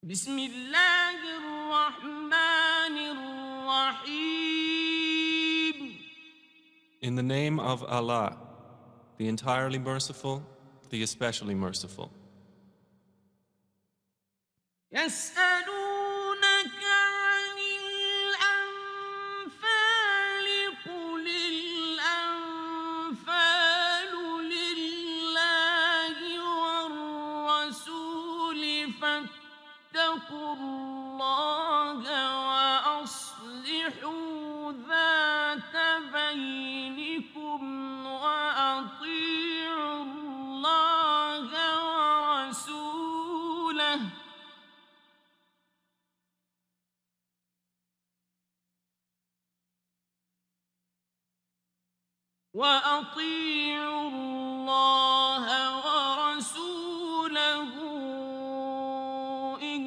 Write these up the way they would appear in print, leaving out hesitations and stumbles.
بسم الله الرحمن الرحيم. In the name of Allah, the entirely merciful, the especially merciful. يسألونك عن الأنفال قل الأنفال لله والرسول فاتقوا الله وأصلحوا ذات بينكم وأطيعوا الله ورسوله إن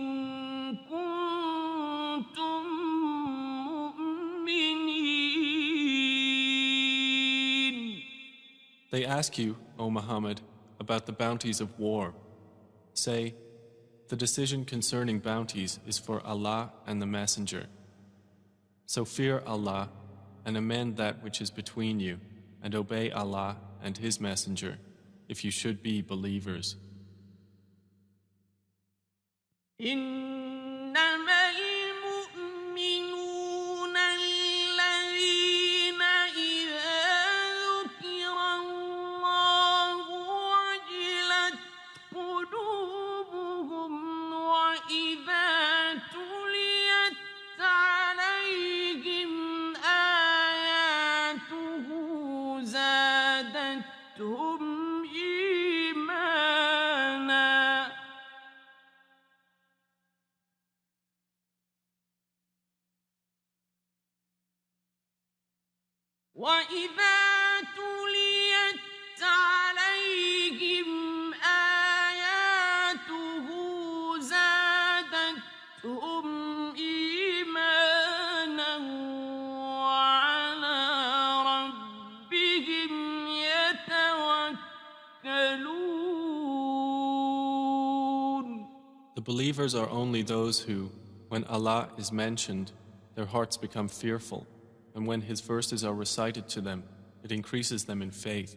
كنتم مؤمنين. They ask you, O Muhammad, about the bounties of war. Say, the decision concerning bounties is for Allah and the Messenger. So fear Allah and amend that which is between you, and obey Allah and His Messenger, if you should be believers. إنما المؤمنون الذين إذا ذكر الله وجلت قلوبهم وإذا تليت عليهم آياته زادتهم إيمانا وإذا تليت عليهم آياته زادتهم إيمانا وعلى ربهم يتوكلون. The believers are only those who, when Allah is mentioned, their hearts become fearful, and when His verses are recited to them, it increases them in faith,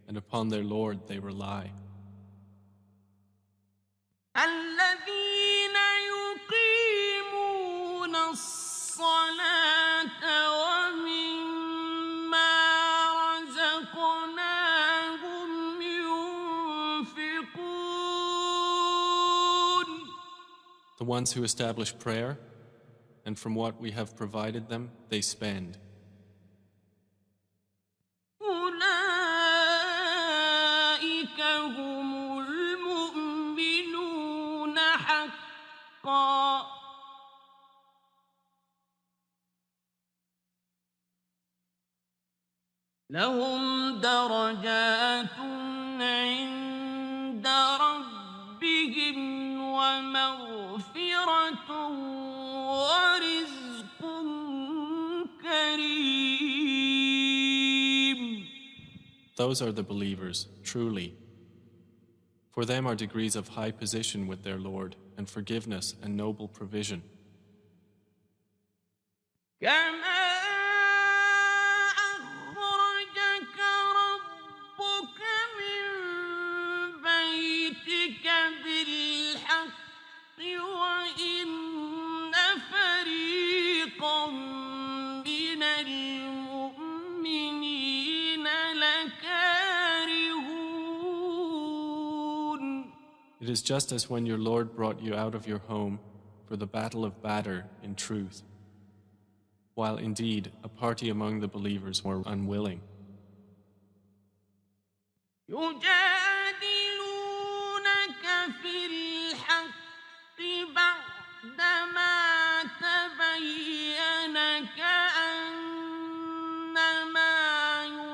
and upon their Lord they rely. الذين يقيمون الصلاة ومما رزقناهم ينفقون. The ones who establish prayer, and from what we have provided them, they spend. أولئك هم المؤمنون حقا. لهم درجات عند ربهم ومغفرة ورزق كريم. Those are the believers, truly. For them are degrees of high position with their Lord, and forgiveness and noble provision. كما أخرجك ربك من بيتك بالحق وإن فريقا من المؤمنين لكارهون. It is just as when your Lord brought you out of your home for the battle of Badr in truth, while indeed a party among the believers were unwilling. يجادلونك في الحق بعدما تبين كأنما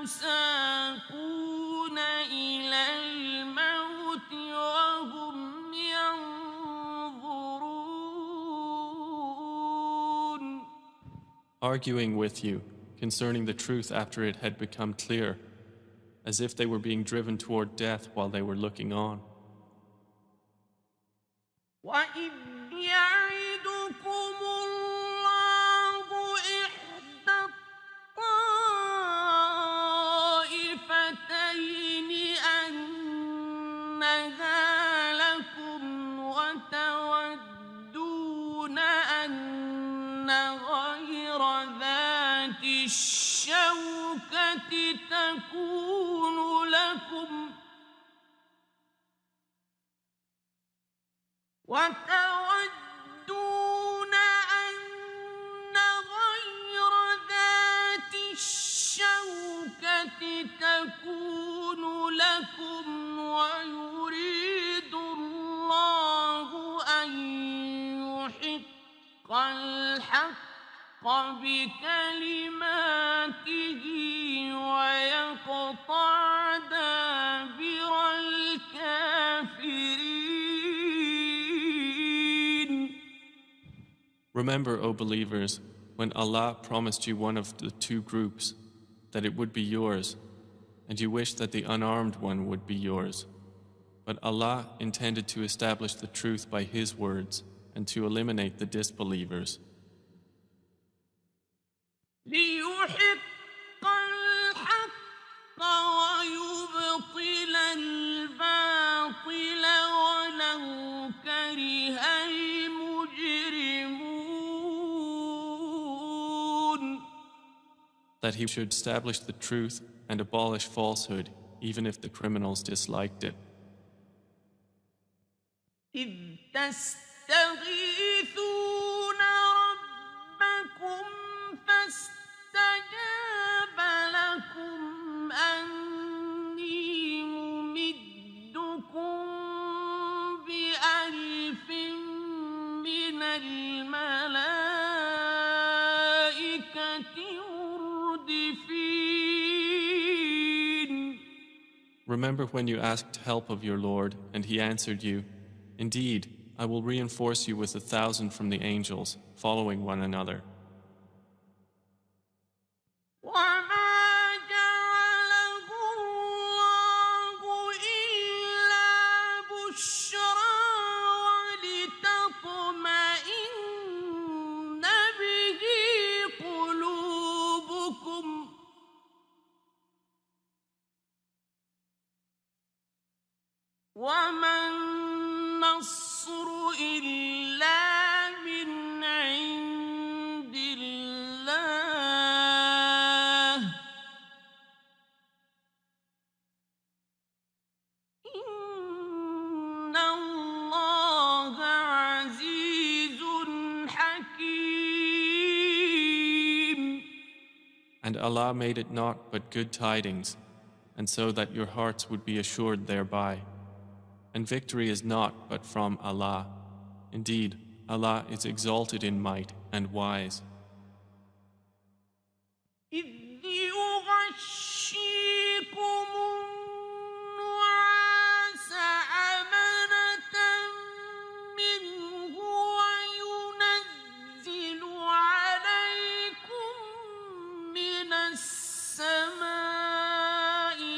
يساقون إلى الموت وهم ينظرون. Arguing with you concerning the truth after it had become clear, as if they were being driven toward death while they were looking on. وَإِذْ غير ذات الشوكة تكون لكم وتودون أن غير ذات الشوكة تكون لكم ويريد الله أن يحق الحق بكلماته ويقطع دابر الكافرين. Remember, O believers, when Allah promised you one of the two groups, that it would be yours, and you wished that the unarmed one would be yours. But Allah intended to establish the truth by His words and to eliminate the disbelievers. ليحق الحق ويبطل الباطل ولو كره المجرمون. That He should establish the truth and abolish falsehood, even if the criminals disliked it. إذ تستغيثون ربكم فاستجاب لكم أني ممدكم بألف من الملائكة مردفين. Remember when you asked help of your Lord, and He answered you, "Indeed, I will reinforce you with 1,000 from the angels, following one another." وما جعله الله إلا بشرى ولتطمئن به قلوبكم وما النصر إلا من عند الله إن الله عزيز حكيم. And Allah made it naught but good tidings, and so that your hearts would be assured thereby. And victory is naught but from Allah. Indeed, Allah is exalted in might and wise. إذ يغشيكم النعاس أمنة منه وينزل عليكم من السماء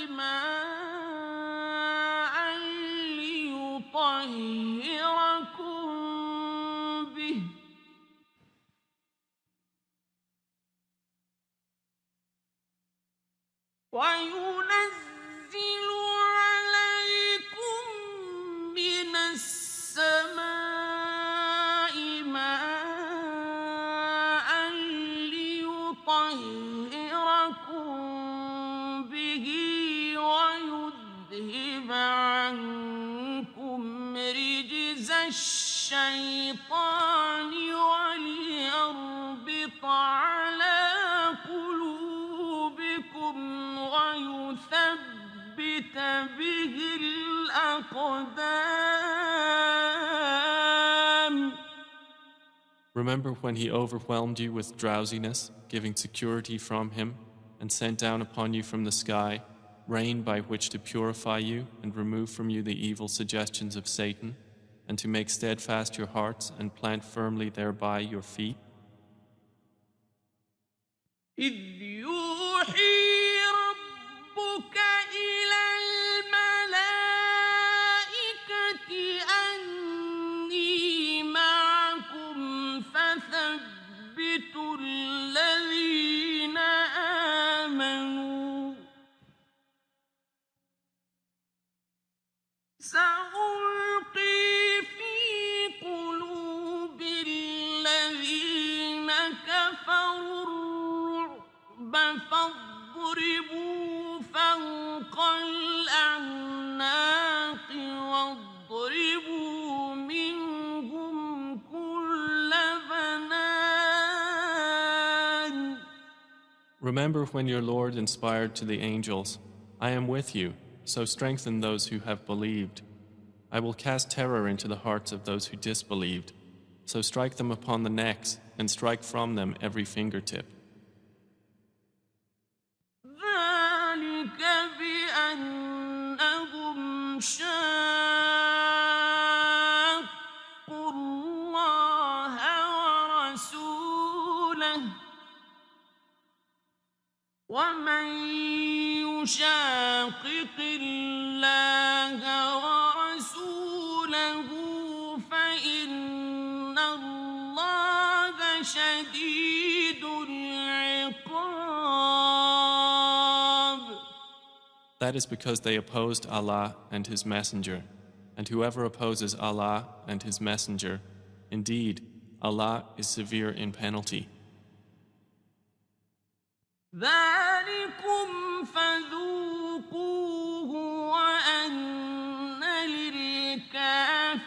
ماء ليطهركم به وينزل عليكم من السماء ماء ليطهركم به ويذهب عنكم رجز الشيطان وليربط على قلوبكم ويثبت به الأقدام. Remember when He overwhelmed you with drowsiness, giving security from Him, and sent down upon you from the sky rain by which to purify you and remove from you the evil suggestions of Satan, and to make steadfast your hearts and plant firmly thereby your feet? إذ يوحي ربك إلى الملائكة أني معكم فثبتوا الذين آمنوا سألقي في قلوب الذين اضربوا فوق الأعناق واضربوا منهم كل بنان. Remember when your Lord inspired to the angels, I am with you, so strengthen those who have believed. I will cast terror into the hearts of those who disbelieved, so strike them upon the necks and strike from them every fingertip. ذلك بأنهم شاقوا الله ورسوله ومن يشاقق الله ورسوله فإن الله شديد العقاب. That is because they opposed Allah and His Messenger, and whoever opposes Allah and His Messenger, indeed, Allah is severe in penalty. ذلكم فذوقوه وأن للكافرين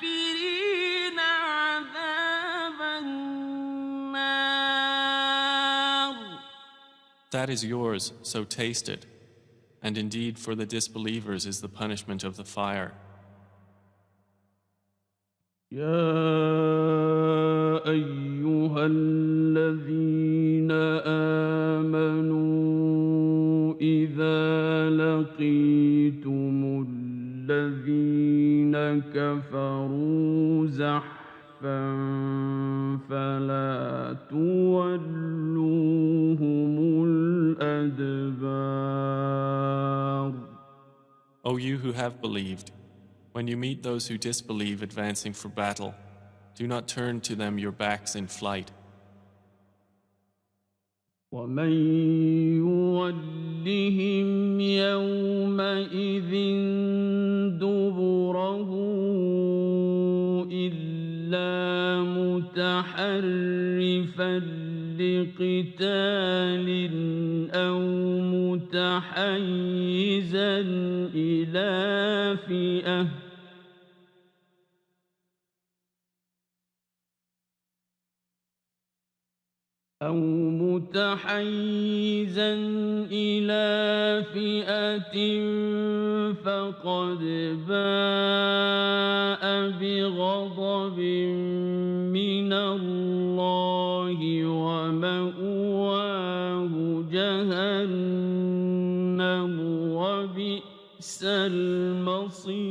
عذاب النار. That is yours, so taste it. And indeed, for the disbelievers is the punishment of the fire. يا أيها الذين آمنوا إذا لقيتم الذين كفروا زحفا فلا تولوهم الأدبار. O you who have believed, when you meet those who disbelieve advancing for battle, do not turn to them your backs in flight. ومن يولهم يومئذ دبره إلا متحرفا لقتال أو متحيزا إلى فئة فقد باء بغضب من الله ومأواه جهنم وبئس المصير.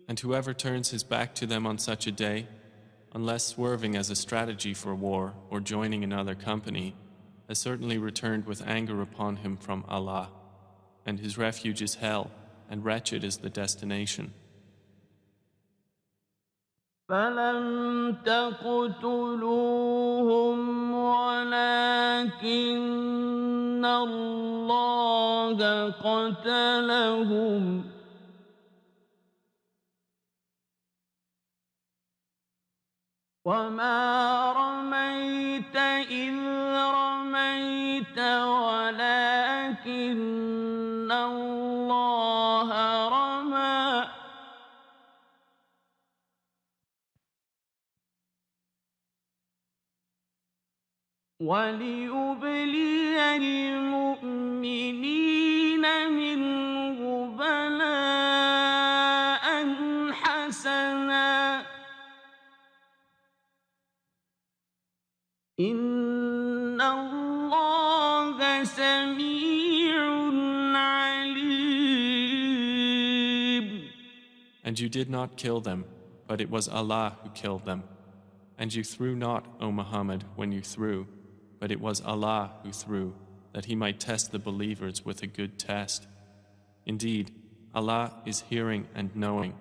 And whoever turns his back to them on such a day, unless swerving as a strategy for war or joining another company, has certainly returned with anger upon him from Allah, and his refuge is hell, and wretched is the destination. فلم تقتلوهم ولكن الله قتلهم وما رميت إذ رميت ولكن الله رمى وليبلي المؤمنين منه بلاء حسنا إن الله سميع عليم. And you did not kill them, but it was Allah who killed them. And you threw not, O Muhammad, when you threw, but it was Allah who threw, that He might test the believers with a good test. Indeed, Allah is hearing and knowing.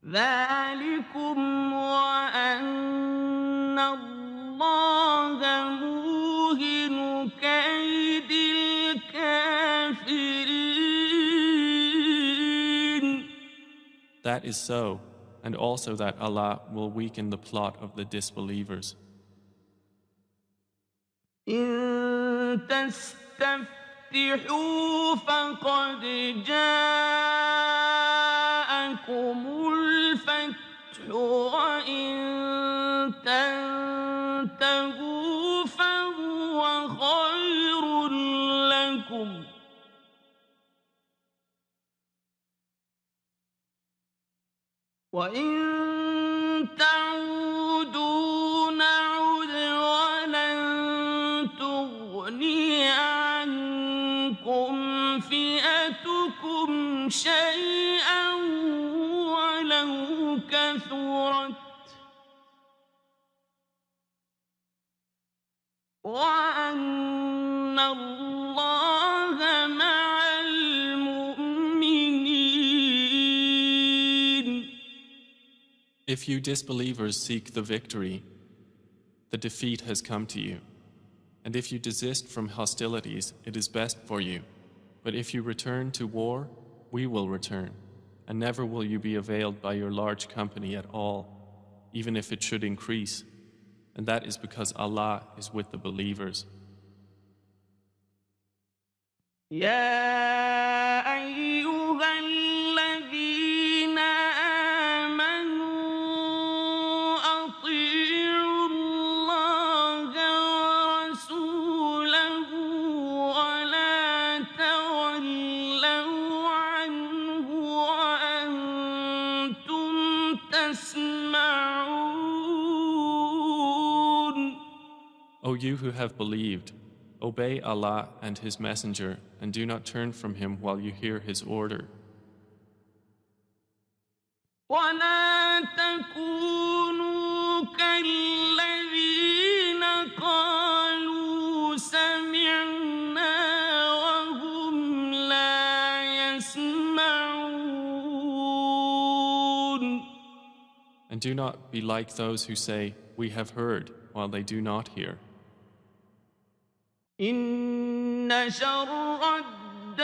ذلكم وأن الله موهن كيد الكافرين. That is so, and also that Allah will weaken the plot of the disbelievers. إن تستفتحوا فقد جاءكم الفتح وإن تنتهوا فهو خير لكم وإن تعودوا نعد ولن تغني عنكم فئتكم شيئا ولو كثرت وأن الله مع المؤمنين. If you disbelievers seek the victory, the defeat has come to you. And if you desist from hostilities, it is best for you. But if you return to war, we will return. And never will you be availed by your large company at all, even if it should increase. And that is because Allah is with the believers. يا أيها الذين آمنوا أطيعوا الله ورسوله ولا تولوا عنه وأنتم تسمعون. O you who have believed, obey Allah and His Messenger and do not turn from Him while you hear His order. ولا تكونوا كالذين قالوا سمعنا وهم لا يسمعون. And do not be like those who say, we have heard, while they do not hear. إن شر الدواب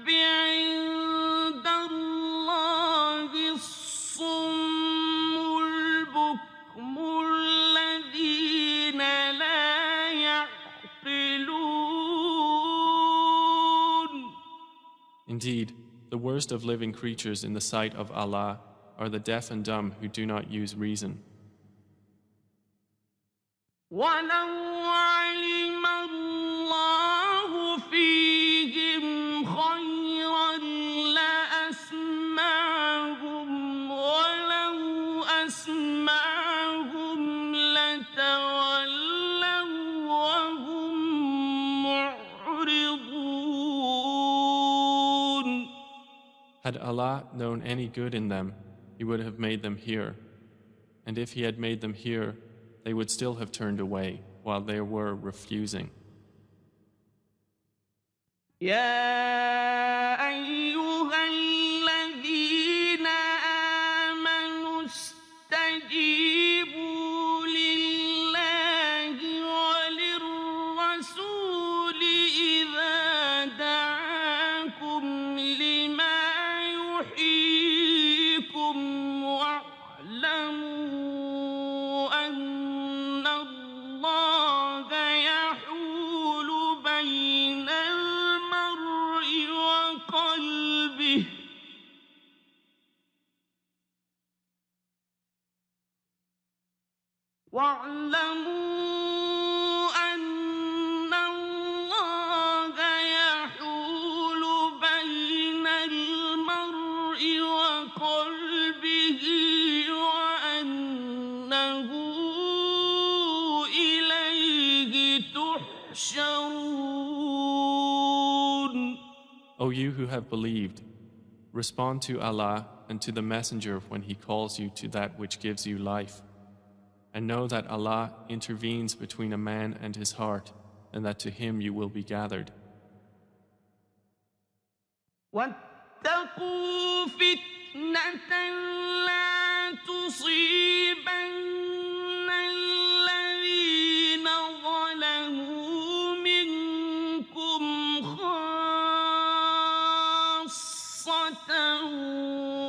عند الله الصم البكم الذين لا يعقلون. Indeed, the worst of living creatures in the sight of Allah are the deaf and dumb who do not use reason. ولو علم الله فيهم خيرا لأسمعهم ولو أسمعهم لتولوا وهم معرضون. Had Allah known any good in them, He would have made them hear. And if He had made them hear, they would still have turned away while they were refusing. يا أيها الذين آمنوا استجيبوا لله وللرسول إذا دعاكم لما يحييكم واعلموا أن الله يحول بين المرء وقلبه واعلموا أن الله يحول بين المرء وقلبه وأنه إليه تحشرون. O you who have believed, respond to Allah and to the Messenger when He calls you to that which gives you life. And know that Allah intervenes between a man and his heart, and that to Him you will be gathered. واتقوا فتنة لا تصيبن الذين ظلموا منكم خاصة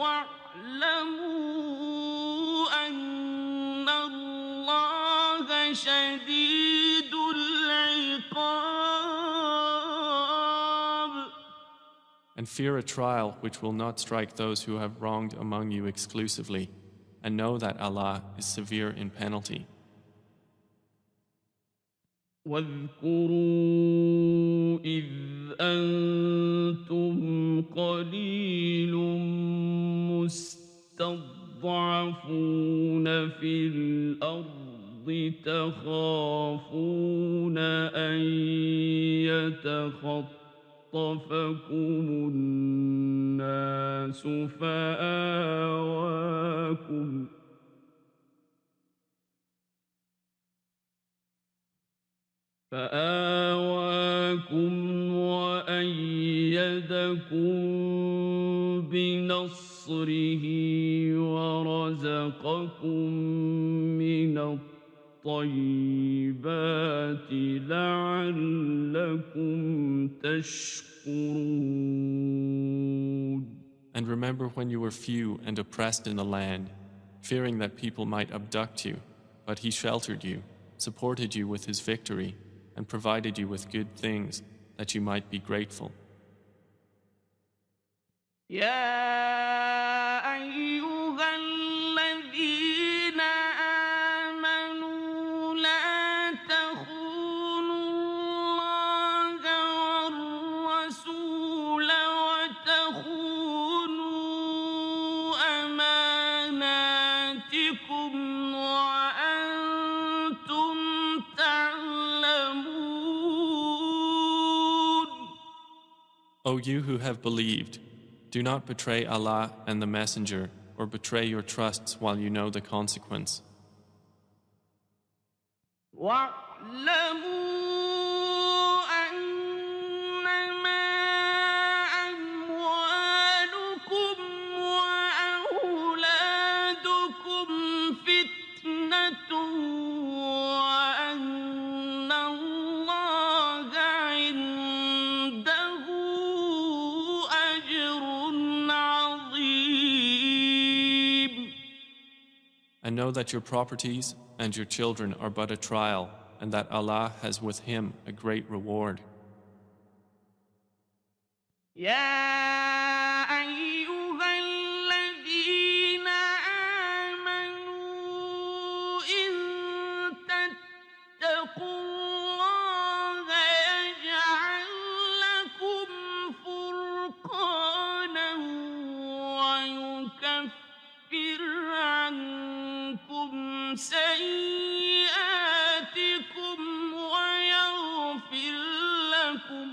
واعلموا أن الله And fear a trial which will not strike those who have wronged among you exclusively, and know that Allah is severe in penalty. واذكروا إذ أنتم قليل مستضعفون في الأرض تخافون أن يتخطفكم الناس فآواكم وأيدكم بنصره ورزقكم من الطيبات لعلكم تشكرون. And remember when you were few and oppressed in the land, fearing that people might abduct you, but He sheltered you, supported you with His victory, and provided you with good things that you might be grateful. يا أيها الذين آمنوا لا تخونوا الله والرسول وتخونوا أماناتكم وأنتم تعلمون. O you who have believed, do not betray Allah and the Messenger, or betray your trusts while you know the consequence. واعلموا أنما أموالكم وأولادكم فتنة وأن الله عنده أجر عظيم. And know that your properties and your children are but a trial, and that Allah has with Him a great reward. يا أيها الذين آمنوا إن تتقوا الله يجعل لكم فرقانا ويكفر عنكم سيئاتكم ويغفر لكم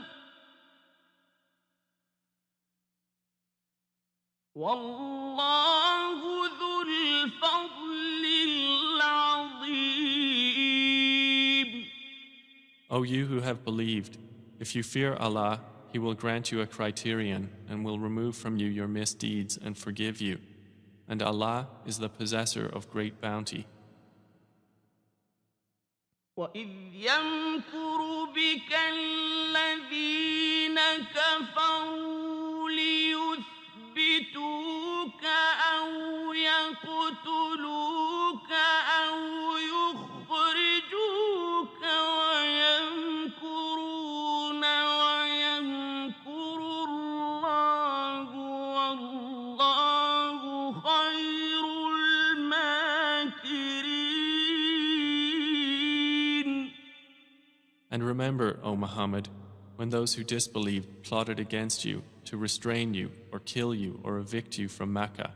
والله ذو الفضل العظيم. O you who have believed, if you fear Allah, He will grant you a criterion and will remove from you your misdeeds and forgive you. And Allah is the possessor of great bounty. وإذ يمكر بك الذين كفروا ليثبتوك أو يقتلوك أو يخرجوك ويمكرون ويمكر الله والله خير الماكرين. And remember, O Muhammad, when those who disbelieved plotted against you to restrain you or kill you or evict you from Mecca.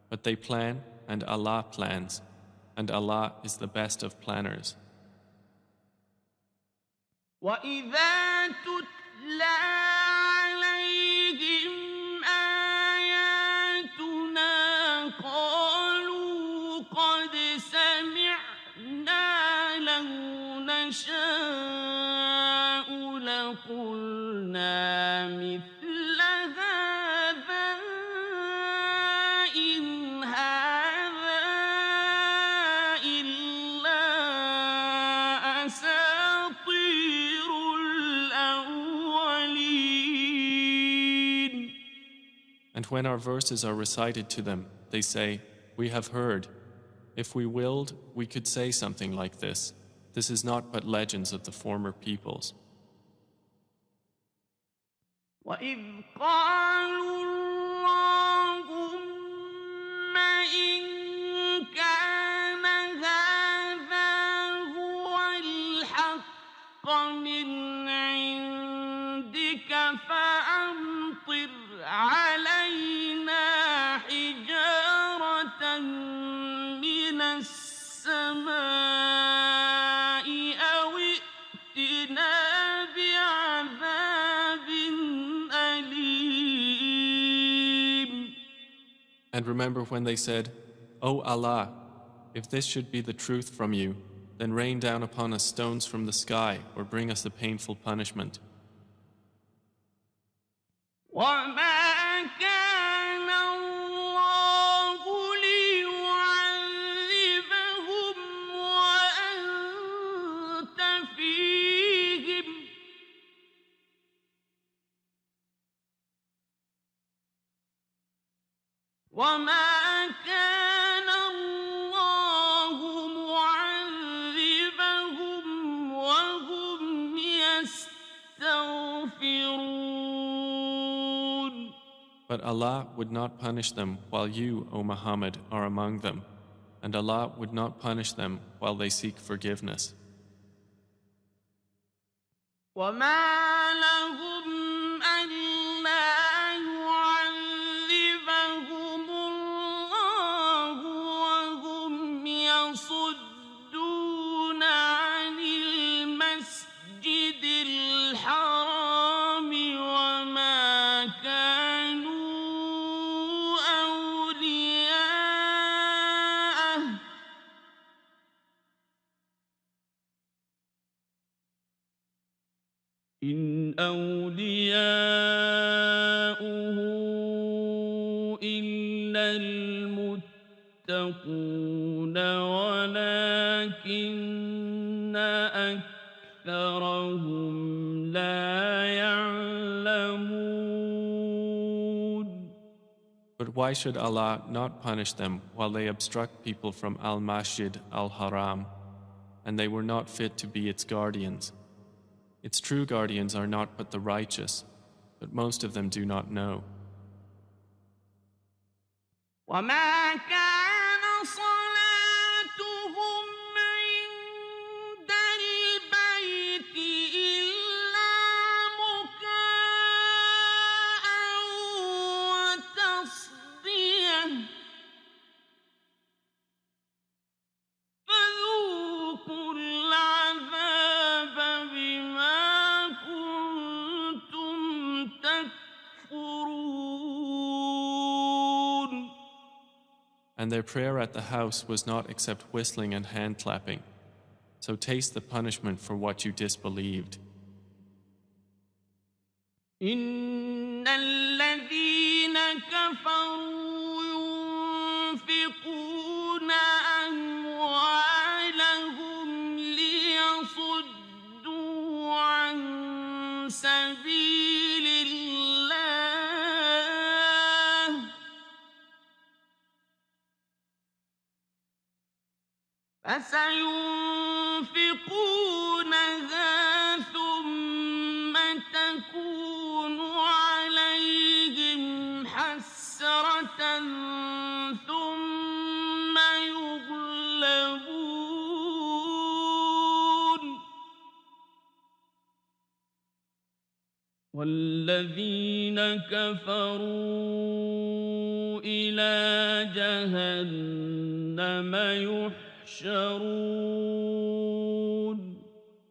But they plan and Allah plans, and Allah is the best of planners. وإذا تتلى عليهم آياتنا قالوا قد سمعنا لو نشاء لقلنا مثل هذا إن هذا إلا أساطير الأولين. And when our verses are recited to them, they say, "We have heard. If we willed, we could say something like this. This is not but legends of the former peoples." وإذ قالوا اللهم إن كان هذا هو الحق من عندك فأمطر علينا حجارة من السماء أو ائتنا بعذاب أليم. And remember when they said, O Allah, if this should be the truth from you, then rain down upon us stones from the sky or bring us a painful punishment. وما كان الله ليعذبهم وأنت فيهم وما كان الله معذبهم وهم يستغفرون. But Allah would not punish them while you, O Muhammad, are among them, and Allah would not punish them while they seek forgiveness. وما لهم ألا يعذبهم الله وهم يصدون عن المسجد الحرام وما كانوا أولياءه إن أولياؤه إلا المتقون ولكن أكثرهم لا يعلمون. But why should Allah not punish them while they obstruct people from Al-Masjid Al-Haram, and they were not fit to be its guardians? Its true guardians are not but the righteous, but most of them do not know. وما كان صلاتهم عند البيت إلا مكاء وتصدية فذوقوا العذاب بما كنتم تكفرون. And their prayer at the house was not except whistling and hand clapping. So taste the punishment for what you disbelieved. إن الذين كفروا ينفقون أموالهم ليصدوا عن سبيل الله فسينفقونها ثم تكون عليهم حسرة ثم يغلبون والذين كفروا إلى جهنم يحشرون.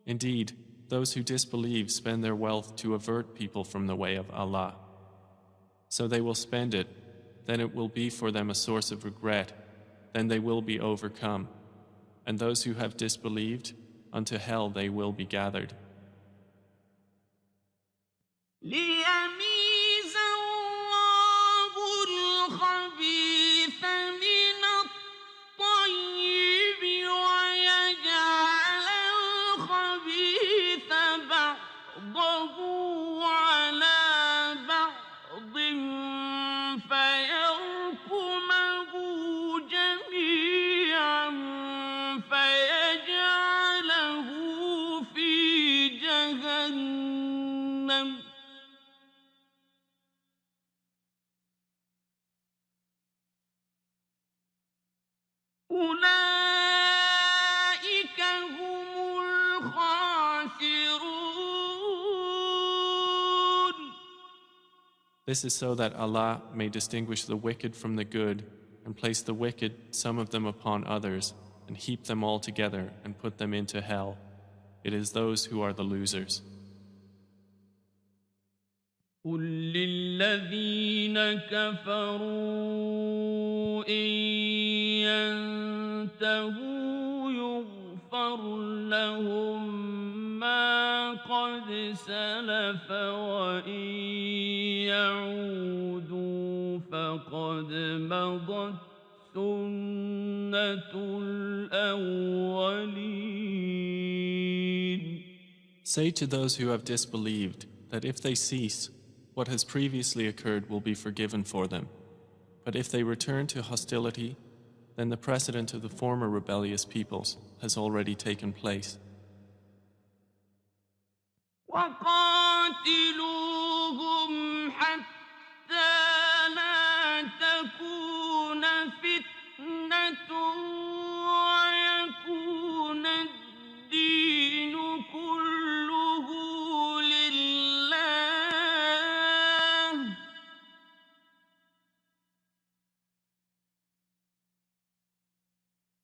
Indeed, those who disbelieve spend their wealth to avert people from the way of Allah. So they will spend it, then it will be for them a source of regret, then they will be overcome. And those who have disbelieved, unto hell they will be gathered. ليميز الله الخبيث من الطيب ويجعل الخبيث بعضه على بعض فيركمه جميعا فيجعله في أولئك هم الخاسرون. This is so that Allah may distinguish the wicked from the good and place the wicked, some of them upon others, and heap them all together and put them into hell. It is those who are the losers. قل للذين كفروا إن ينتهوا يغفر لهم ما قد سلف وإن يعودوا فقد مضت سنة الأولين. Say to those who have disbelieved that if they cease, what has previously occurred will be forgiven for them. But if they return to hostility, then the precedent of the former rebellious peoples has already taken place. وقاتلوهم حتى لا تكون فتنة ويكون الدين كله لله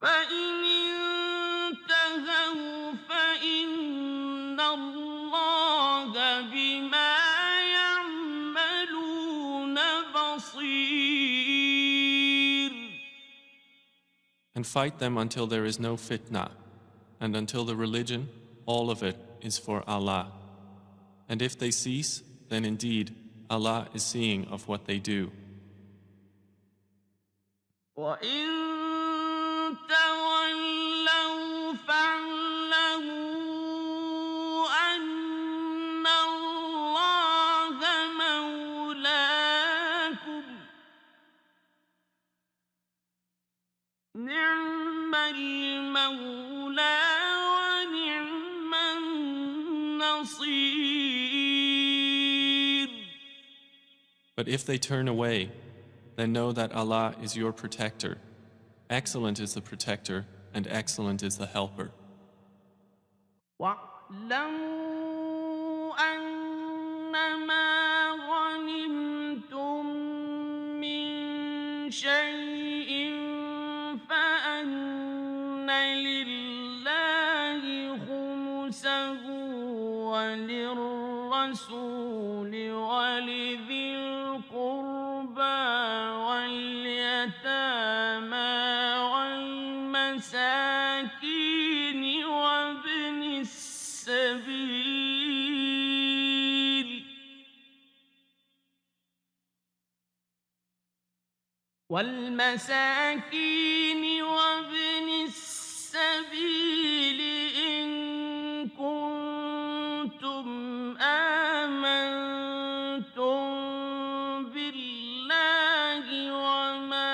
فإن انتهوا فإن الله بما يعملون بصير. And fight them until there is no fitna, and until the religion, all of it, is for Allah. And if they cease, then indeed Allah is seeing of what they do. وإن تولوا فاعلموا أن الله مولاكم نعم المولى ونعم النصير. But if they turn away, then know that Allah is your protector. Excellent is the protector, and excellent is the helper. واعلموا أنما غنمتم من شيء فأن لله خمسه وللرسول ولذي القربى واليتامى والمساكين وابن السبيل إن كنتم آمنتم بالله وما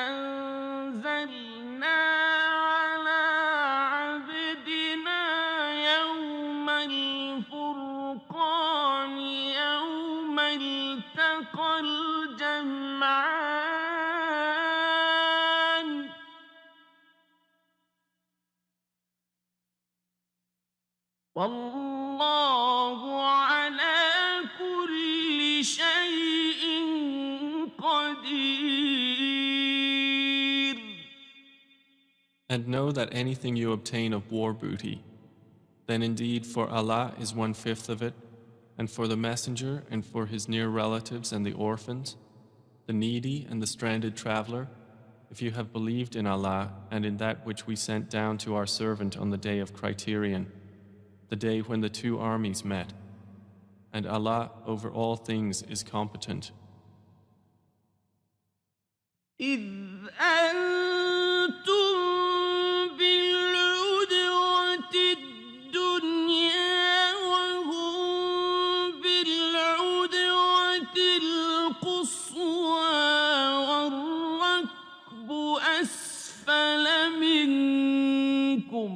أنزلنا على عبدنا يوم الفرقان يوم التقى الجمعان والله على كل شيء قدير. And know that anything you obtain of war booty, then indeed for Allah is 1/5 of it, and for the messenger and for his near relatives and the orphans, the needy and the stranded traveler, if you have believed in Allah and in that which we sent down to our servant on the day of criterion, the day when the two armies met. And Allah over all things is competent. إذ أنتم بالعدوة الدنيا وهم بالعدوة القصوى والركب أسفل منكم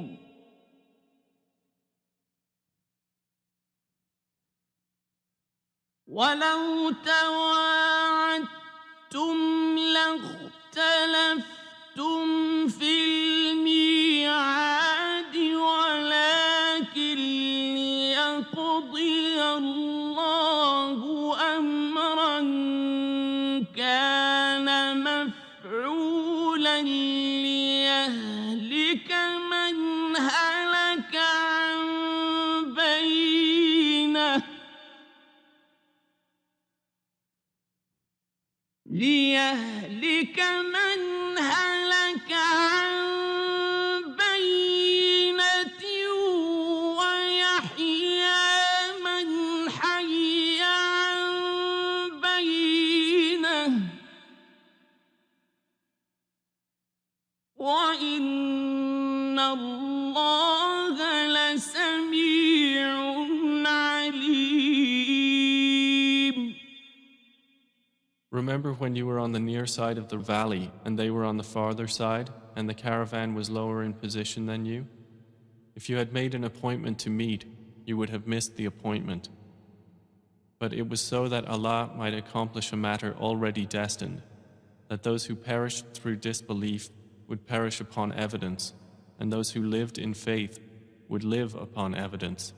ولو تواعدتم لاختلفتم ليهلك من هلك عن بينة ويحيى من حي عن بينة وإن الله لسميع عليم. Remember when you were on the near side of the valley and they were on the farther side, and the caravan was lower in position than you? If you had made an appointment to meet, you would have missed the appointment. But it was so that Allah might accomplish a matter already destined, that those who perished through disbelief would perish upon evidence, and those who lived in faith would live upon evidence.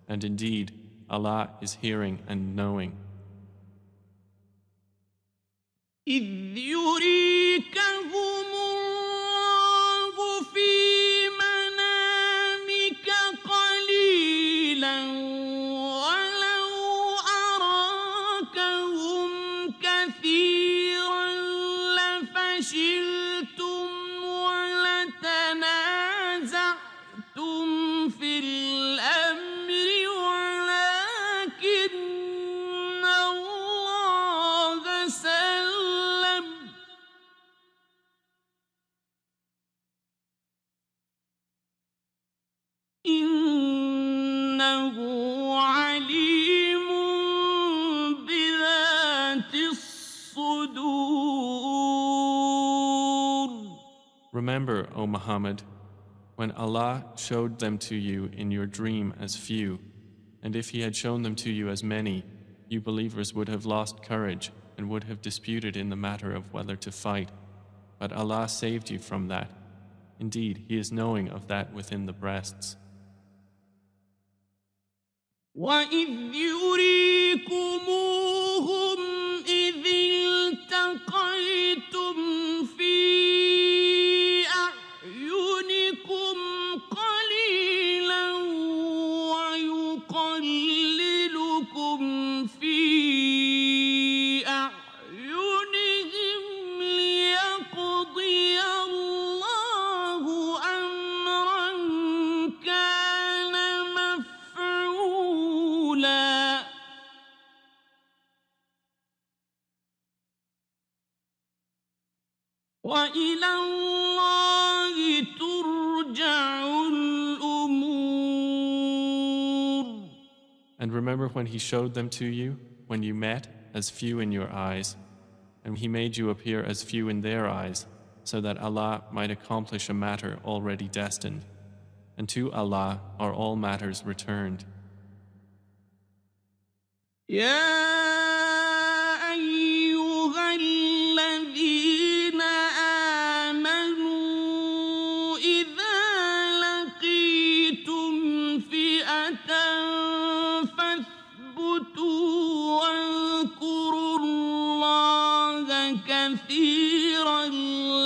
And indeed, Allah is hearing and knowing. إذ يريكهم الله في منامك قليلا ولو أراكهم كثيرا لفشلتم ولتنازعتم في الأمر ولكن الله سلم إنه عليم بذات الصدور. Remember, O Muhammad, when Allah showed them to you in your dream as few, and if He had shown them to you as many, you believers would have lost courage and would have disputed in the matter of whether to fight. But Allah saved you from that. Indeed, He is knowing of that within the breasts. وَإِذْ يُرِيكُمُوهُمْ إِذِ الْتَقَيْتُمْ فِي أَعْيُنِكُمْ قَلِيلًا وَيُقَلِّلُكُمْ في أعينهم ليقضي الله أمرا كان مفعولا وإلى الله ترجع الأمور. And remember when He showed them to you, when you met as few in your eyes, and He made you appear as few in their eyes, so that Allah might accomplish a matter already destined. And to Allah are all matters returned. يا أيها الذين آمنوا إذا لقيتم فئة فاثبتوا واذكروا الله كثيرا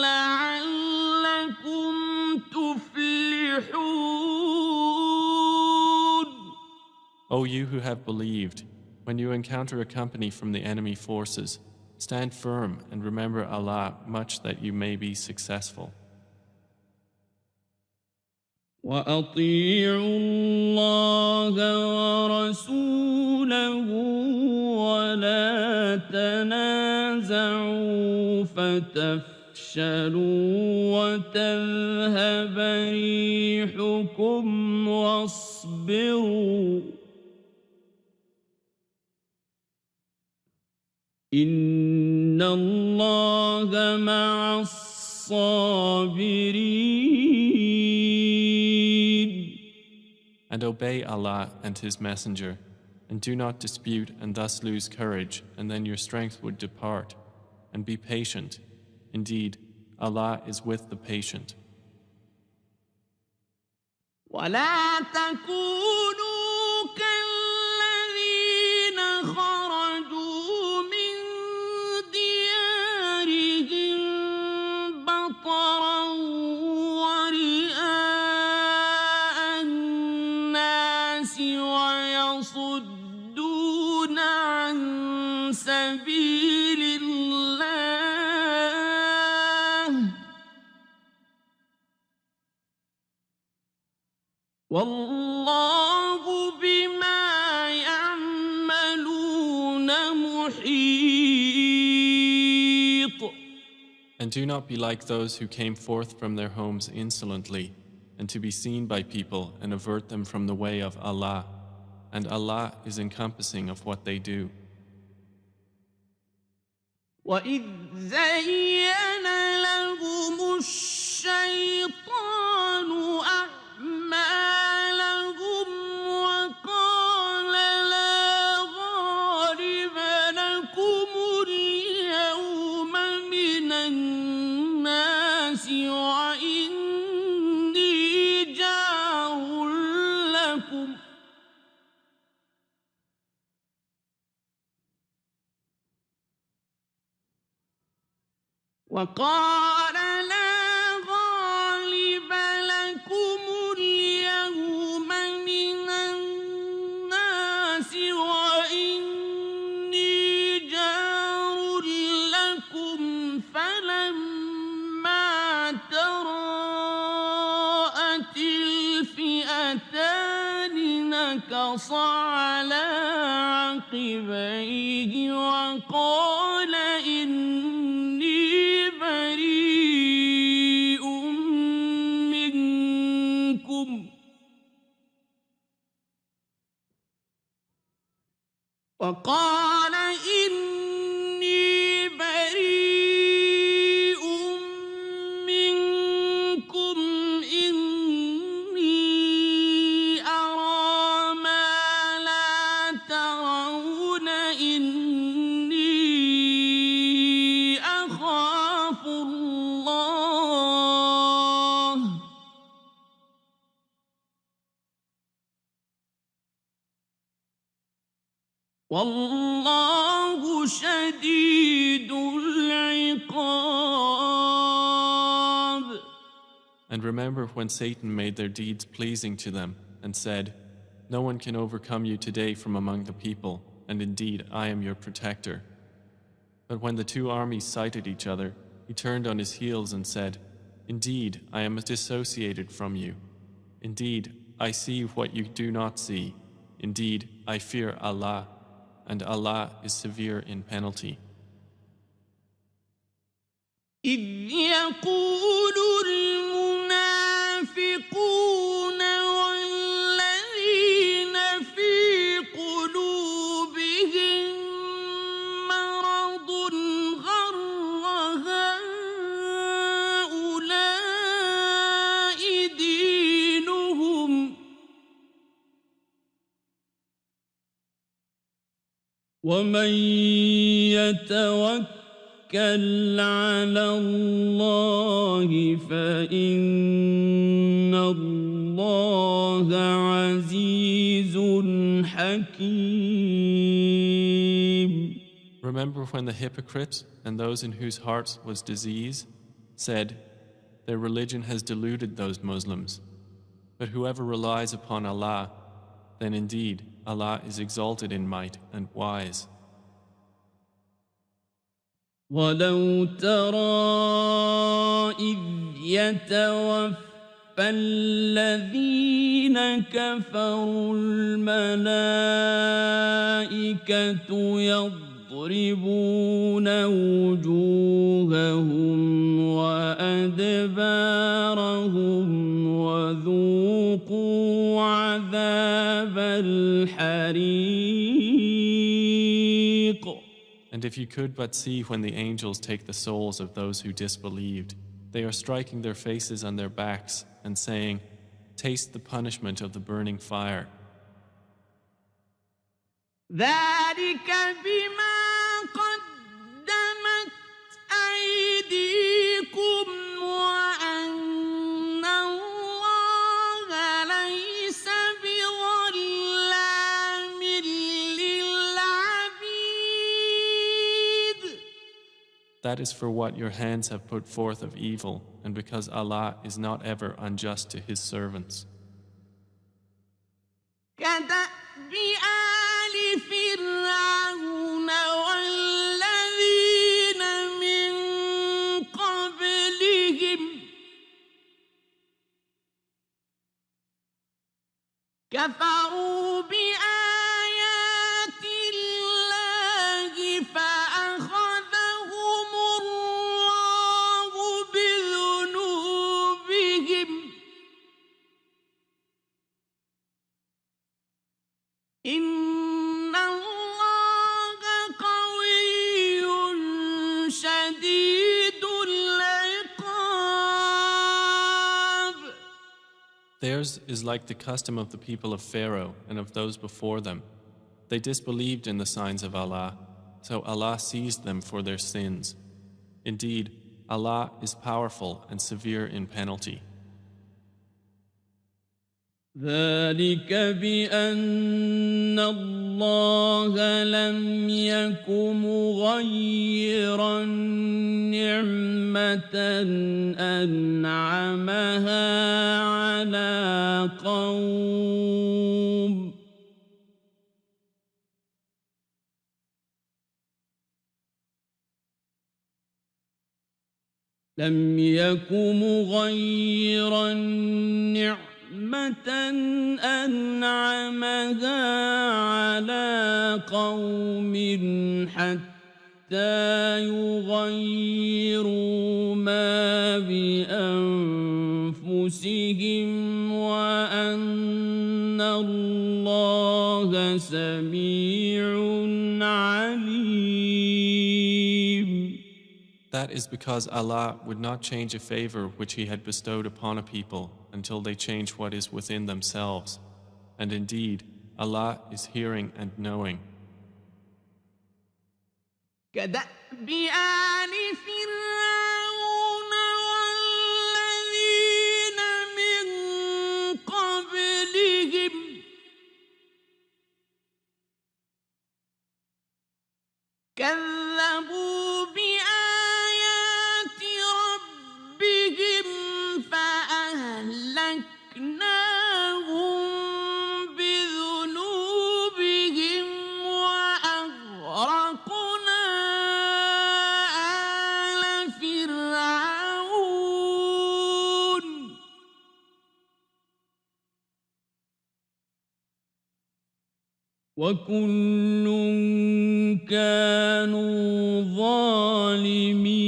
لعلكم تفلحون. O you who have believed, when you encounter a company from the enemy forces, stand firm and remember Allah much that you may be successful. وأطيعوا الله ورسوله ولا تنازعوا فتفشلوا وتذهب ريحكم واصبروا إن الله مع الصابرين. And obey Allah and His Messenger, and do not dispute and thus lose courage, and then your strength would depart. And be patient. Indeed, Allah is with the patient. ولا تكونوا كالذين خرجوا من ديارهم بطرا ورئاء الناس ويصدون عن سبيل الله والله بما يعملون محيط. And do not be like those who came forth from their homes insolently, and to be seen by people and avert them from the way of Allah. And Allah is encompassing of what they do. وإذ زين لهم الشيطان أعمالهم وقال لا غالب لكم اليوم من الناس وإني جار لكم وقال لا غالب لكم اليوم من الناس وإني جار لكم فلما تراءت الفئتان نكص على عقبيه وقال إني بريء منكم وقال إني بريء منكم إني أرى ما لا ترون إني أخاف الله والله شديد العقاب. And remember when Satan made their deeds pleasing to them and said, "No one can overcome you today from among the people, and indeed I am your protector." But when the two armies sighted each other, he turned on his heels and said, "Indeed, I am dissociated from you. Indeed, I see what you do not see. Indeed, I fear Allah, and Allah is severe in penalty." إذ يقول المنافقون والذين في قلوبهم مرض غر هؤلاء دينهم ومن يتوكل على الله فإن الله عزيز حكيم. Remember when the hypocrites and those in whose hearts was disease said, "Their religion has deluded those Muslims. But whoever relies upon Allah, then indeed Allah is exalted in might and wise." ولو ترى إذ يتوفى الذين كفروا الملائكة يضربون وجوههم وأدبارهم وذوقوا عذاب الحريق. And if you could but see when the angels take the souls of those who disbelieved, they are striking their faces on their backs and saying, "Taste the punishment of the burning fire." ذلك بما قدمت أيديكم وأن الله ليس بظلام للعبيد. That is for what your hands have put forth of evil, and because Allah is not ever unjust to His servants. كدأب آل فرعون والذين من قبلهم كفروا بآيات الله فأخذهم الله بذنوبهم إن الله قوي شديد العقاب. Theirs is like the custom of the people of Pharaoh and of those before them. They disbelieved in the signs of Allah, so Allah seized them for their sins. Indeed, Allah is powerful and severe in penalty. ذلك بأن الله لم يك مغيرا نعمة أنعمها على قوم لم يك مغيرا نعمة أنعمها على قوم حتى يغيروا ما بأنفسهم وأن الله سميع عليم. That is because Allah would not change a favor which He had bestowed upon a people until they change what is within themselves. And indeed, Allah is hearing and knowing. كدأب آل فرعون والذين من قبلهم كذبوا بآيات ربهم فأهلكناهم بذنوبهم وأغرقنا آل فرعون وكل كانوا ظالمين.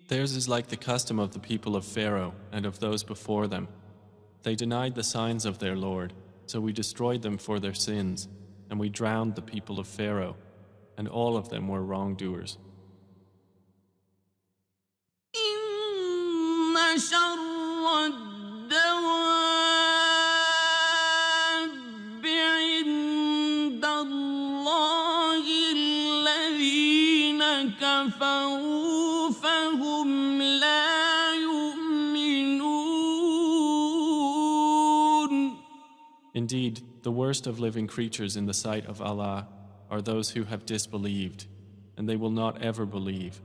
Theirs is like the custom of the people of Pharaoh and of those before them. They denied the signs of their Lord, so we destroyed them for their sins, and we drowned the people of Pharaoh, and all of them were wrongdoers. إن شر الدواب عند الله الذين كفروا فهم لا يؤمنون. Indeed, the worst of living creatures in the sight of Allah are those who have disbelieved, and they will not ever believe.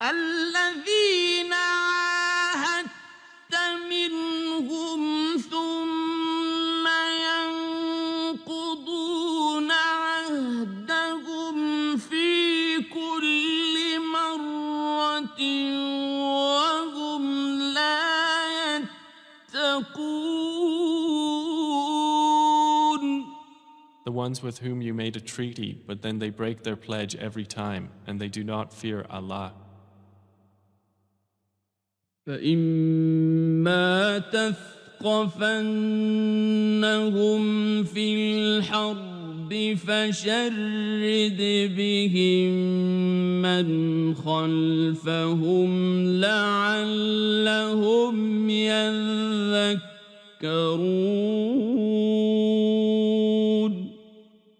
الذين عاهدت منهم ثم ينقضون عهدهم في كل مرة وهم لا يتقون. The ones with whom you made a treaty, but then they break their pledge every time, and they do not fear Allah. فإما تثقفنهم في الحرب فشرد بهم من خلفهم لعلهم يذكرون.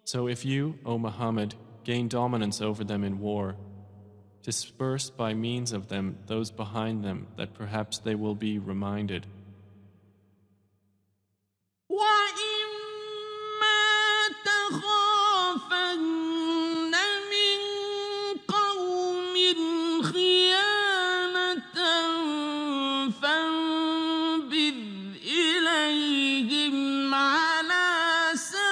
So if you, O Muhammad, gain dominance over them in war, disperse by means of them those behind them that perhaps they will be reminded. وَإِمَّا تَخَافَنَّ مِن قَوْمٍ خِيَانَةً فَانبِذْ إِلَيْهِمْ عَلَى سَوَاءٍ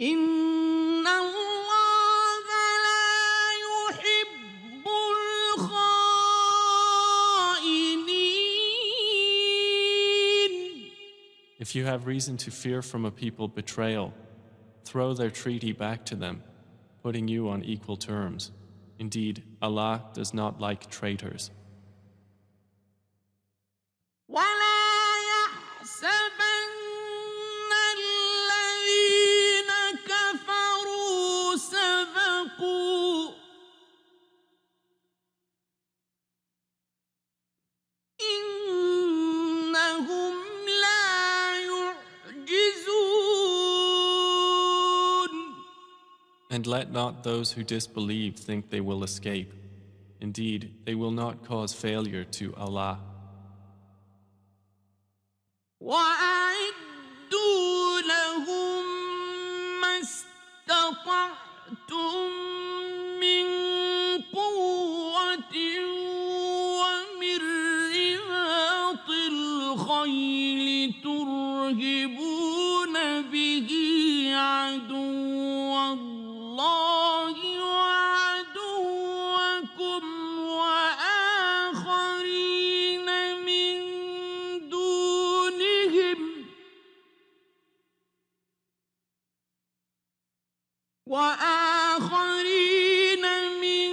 إِنَّ اللَّهَ لَا If you have reason to fear from a people betrayal, throw their treaty back to them, putting you on equal terms. Indeed, Allah does not like traitors. ولا يحسبن الذين كفروا سبقوا إنهم لا يعجزون. And let not those who disbelieve think they will escape. Indeed, they will not cause failure to Allah. وأعدوا لهم ما استطعتم من قوة ومن رباط الخيل ترهبون به عدو الله وعدوكم وآخرين من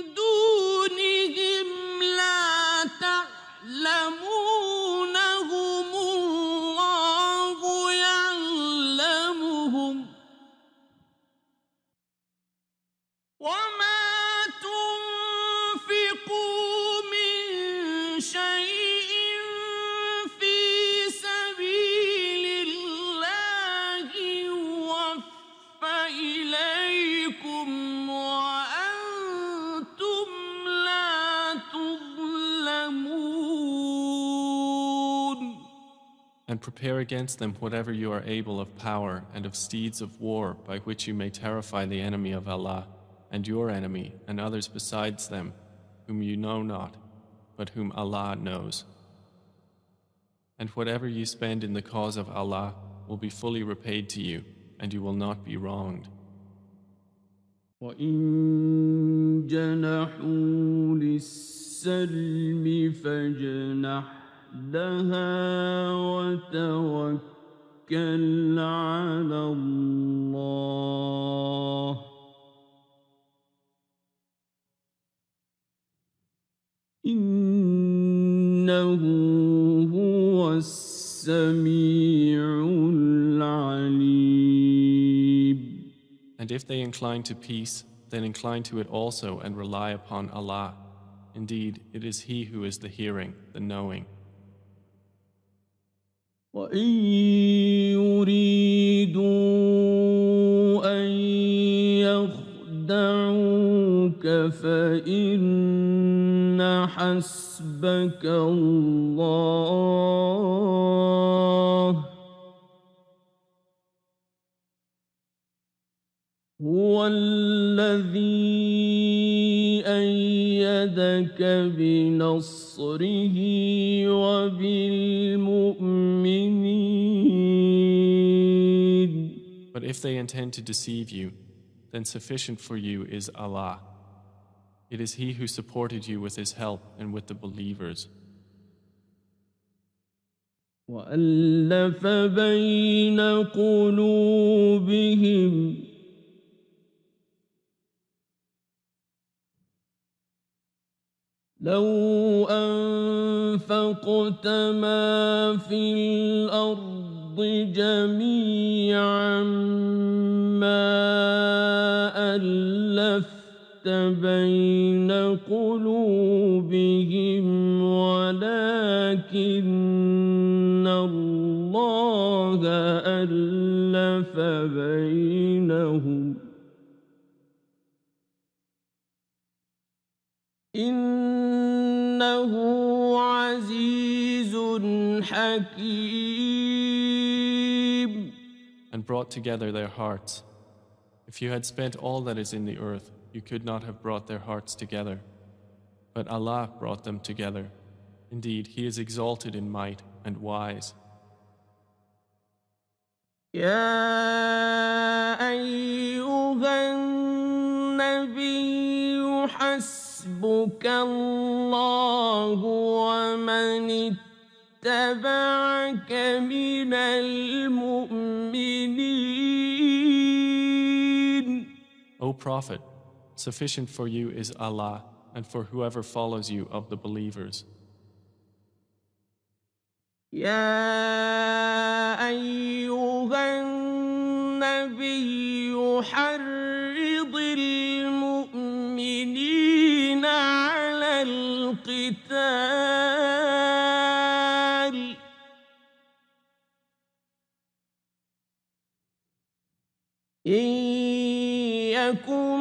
دونهم لا تعلمونهم الله يعلمهم وما تنفقوا من شيء في سبيل الله يوفى إليكم وأنتم لا تظلمون. And prepare against them whatever you are able of power and of steeds of war by which you may terrify the enemy of Allah and your enemy and others besides them whom you know not, but whom Allah knows. And whatever you spend in the cause of Allah will be fully repaid to you, and you will not be wronged. وإن جنحوا للسلم فاجنح لها وتوكل على الله إنه هو السميع العليم. And if they incline to peace, then incline to it also and rely upon Allah. Indeed, it is He who is the hearing, the knowing. وإن يريدوا أن يخدعوك فإن حسبك الله هو الذي أيدك بنصره وبالمؤمنين. But if they intend to deceive you, then sufficient for you is Allah. It is He who supported you with His help and with the believers. وألف بين قلوبهم لو أنفقت ما في الأرض جميعا ما ألفت بين قلوبهم ولكن الله ألف بينهم إنه عزيز حكيم. And brought together their hearts. If you had spent all that is in the earth, you could not have brought their hearts together. But Allah brought them together. Indeed, He is exalted in might and wise. يا أيها النبي حسبك الله ومن اتبعك من المؤمنين. O Prophet, sufficient for you is Allah and for whoever follows you of the believers. يا أيها النبي حرض المؤمنين على القتال إن يكن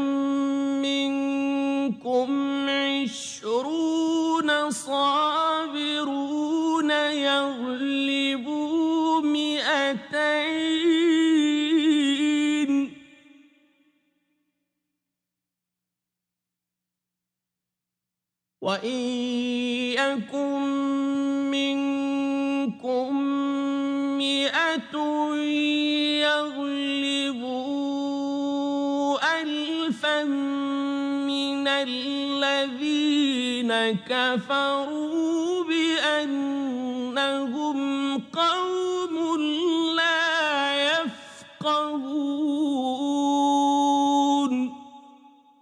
منكم 20 صابرون يغلبوا 200 وإن يكن منكم 100 يغلبوا 1000 من الذين كفروا بأنهم قوم لا يفقهون.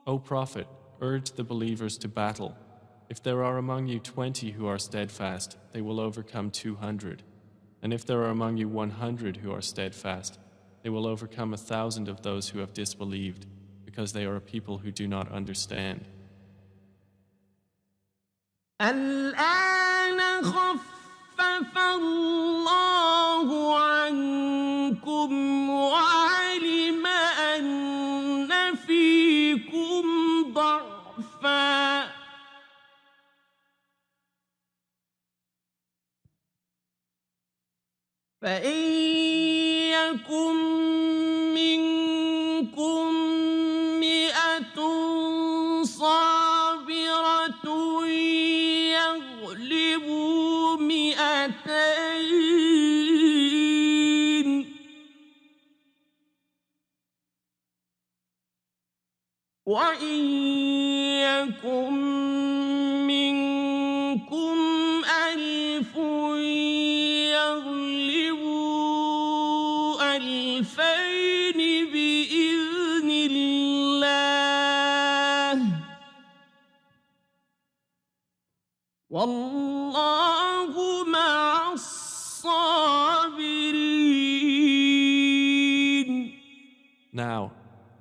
O Prophet, urge the believers to battle. If there are among you 20 who are steadfast, they will overcome 200. And if there are among you 100 who are steadfast, they will overcome 1,000 of those who have disbelieved, because they are a people who do not understand. الآن خفف الله عنكم وعلم أن فيكم ضعفا فإن يكن منكم 100 صابرة يغلبوا 200 وإن يكن منكم 1000 يغلبوا 2000 بإذن الله والله مع الصابرين. Now,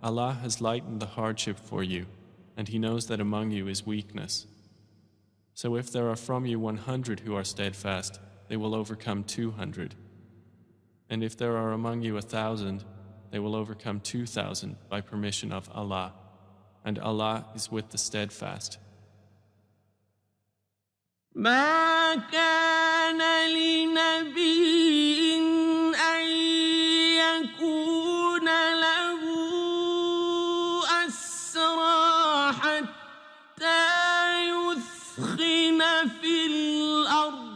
Allah has lightened the hardship for you, and He knows that among you is weakness. So if there are from you 100 who are steadfast, they will overcome 200. And if there are among you 1,000, they will overcome 2,000 by permission of Allah. And Allah is with the steadfast. ما كان لنبي أن يكون له أسرى حتى يثخن في الأرض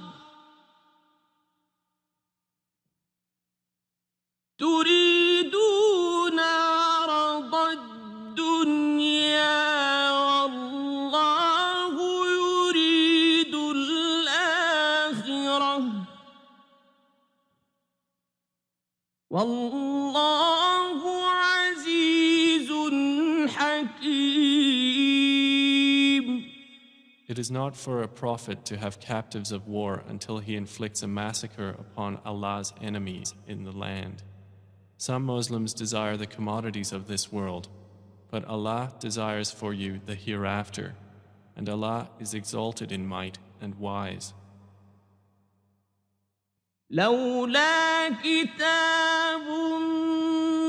تريدون عرض الدنيا والله يريد الآخرة والله عزيز حكيم. It is not for a prophet to have captives of war until he inflicts a massacre upon Allah's enemies in the land. Some Muslims desire the commodities of this world, but Allah desires for you the hereafter, and Allah is exalted in might and wise. لولا كتاب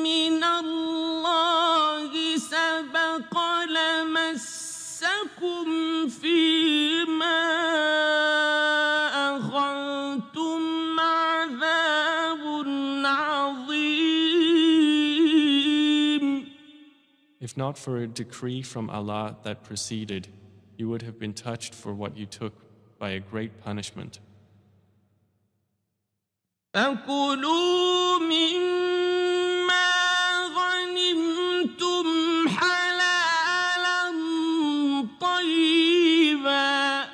من الله سبق لمسكم فيما أخذتم عذاب عظيم. If not for a decree from Allah that preceded, you would have been touched for what you took by a great punishment. فكلوا مما غنمتم حلالا طيبا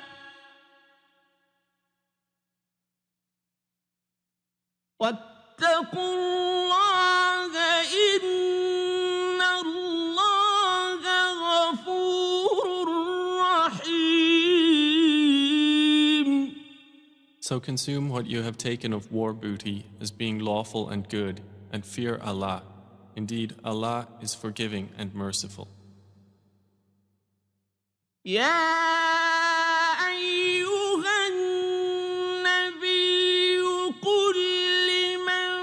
واتقوا الله إن الله غفور رحيم. So consume what you have taken of war booty as being lawful and good, and fear Allah. Indeed, Allah is forgiving and merciful. يا أيها النبي قل لمن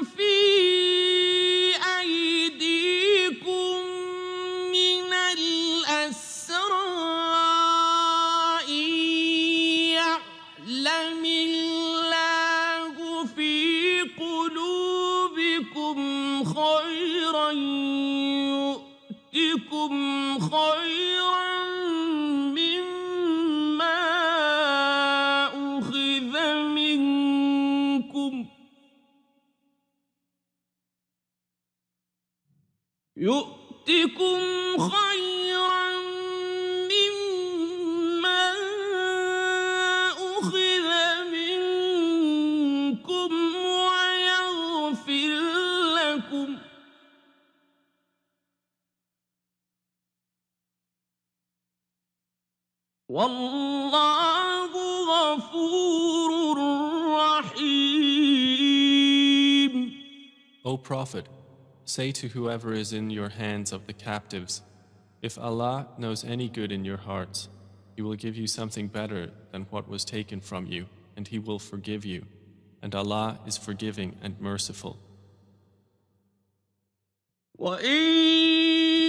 في أيديكم من الأسرى إن يعلم الله في قلوبكم خيرا يؤتكم خيرا يؤتكم خيرا مما أخذ منكم ويغفر لكم والله غفور رحيم. O Prophet, say to whoever is in your hands of the captives, if Allah knows any good in your hearts, He will give you something better than what was taken from you, and He will forgive you, and Allah is forgiving and merciful. وَإِن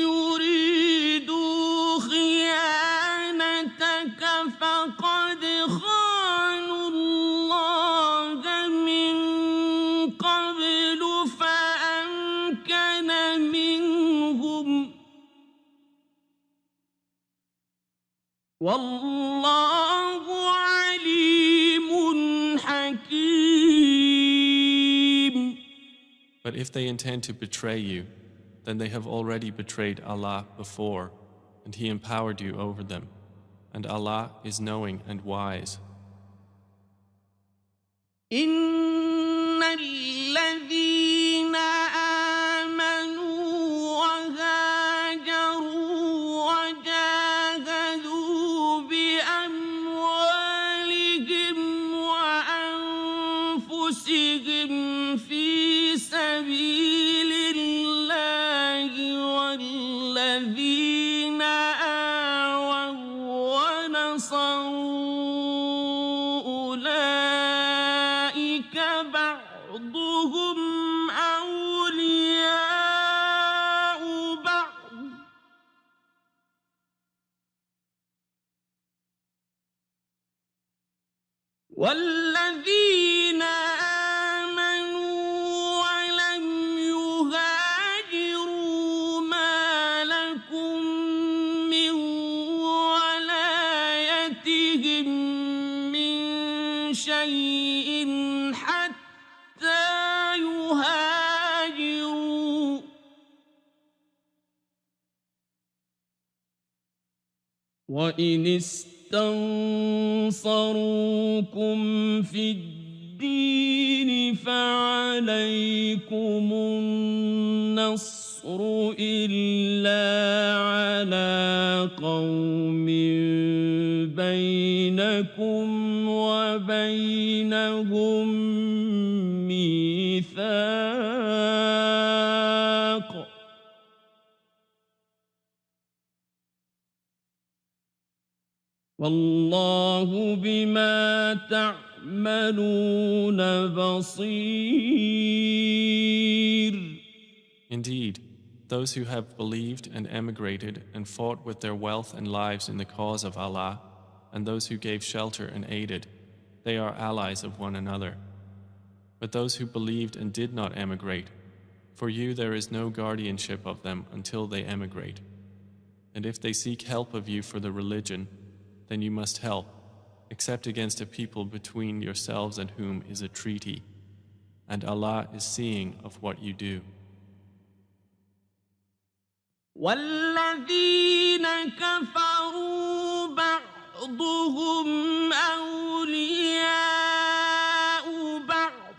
يُرِيدُوا خِيَانَتَكَ فَقَدْ خَانُوا اللَّهَ مِن قَبْلُ فَأَمْكَنَ مِنْهُمْ وَاللَّهُ عَلِيمٌ حَكِيمٌ. But if they intend to betray you, then they have already betrayed Allah before, and He empowered you over them, and Allah is knowing and wise. إِنَّ الَّذِينَ آمَنُوا وَهَاجَرُوا وَجَاهَدُوا بِأَمْوَالِهِمْ وَأَنفُسِهِمْ فِي سَبِيلِ اللَّهِ وَالَّذِينَ آوَوا وَّنَصَرُوا أُولَٰئِكَ بَعْضُهُمْ أَوْلِيَاءُ بَعْضٍ ۚ وَالَّذِينَ آمَنوا وَلَمْ يُهَاجِرُوا مَا لَكُم مِّن وَلَايَتِهِم مِّن شَيْءٍ حَتَّىٰ يُهَاجِرُوا ۚ وَإِنِ اسْتَنصَرُوكُمْ فِي الدِّينِ فَعَلَيْكُمُ النَّصْرُ إِلَّا عَلَىٰ قَوْمٍ بَيْنَكُمْ وَبَيْنَهُم مِّيثَاقٌ ۗ وَاللَّهُ بِمَا تَعْمَلُونَ بَصِيرٌ. Indeed, those who have believed and emigrated and fought with their wealth and lives in the cause of Allah, and those who gave shelter and aided, they are allies of one another. But those who believed and did not emigrate, for you there is no guardianship of them until they emigrate. And if they seek help of you for the religion, then you must help, except against a people between yourselves and whom is a treaty. And Allah is seeing of what you do. وَالَّذِينَ كَفَرُوا بَعْضُهُمْ أَوْلِيَاءُ بَعْضٍ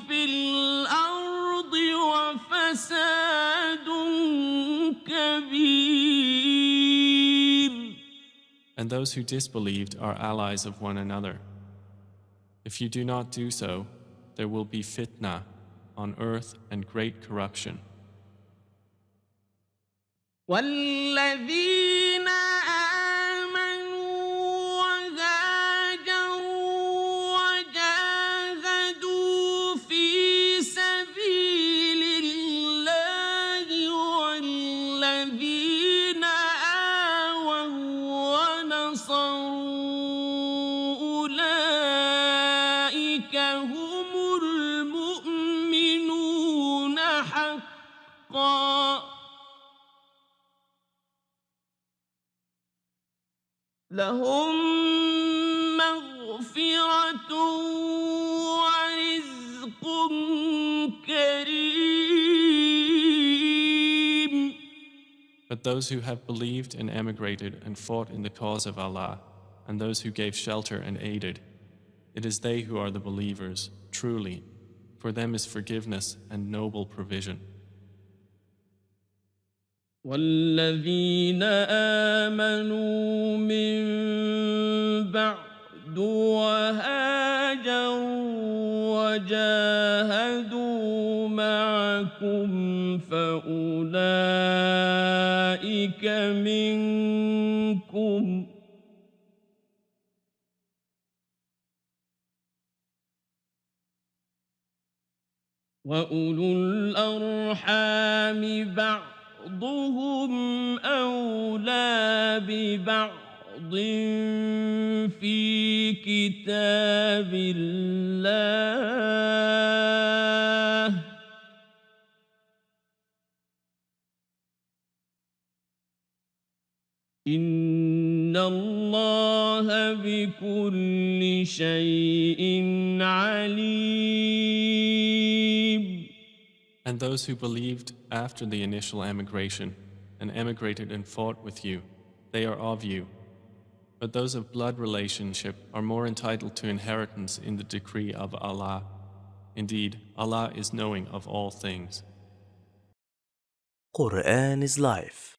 في الأرض وفساد كبير. And those who disbelieved are allies of one another. If you do not do so, there will be fitna on earth and great corruption. والذين آمنوا وهاجروا وجاهدوا في سبيل الله والذين آووا ونصروا أولئك هم المؤمنون حقا لهم مغفرة ورزق كريم. But those who have believed and emigrated and fought in the cause of Allah, and those who gave shelter and aided, it is they who are the believers, truly. For them is forgiveness and noble provision. والذين آمنوا من بعد وهاجروا وجاهدوا معكم فأولئك منكم وأولو الأرحام بعضهم أولى ببعض في كتاب الله إن الله بكل شيء عليم. And those who believed after the initial emigration and emigrated and fought with you, they are of you. But those of blood relationship are more entitled to inheritance in the decree of Allah. Indeed, Allah is knowing of all things. Quran is life.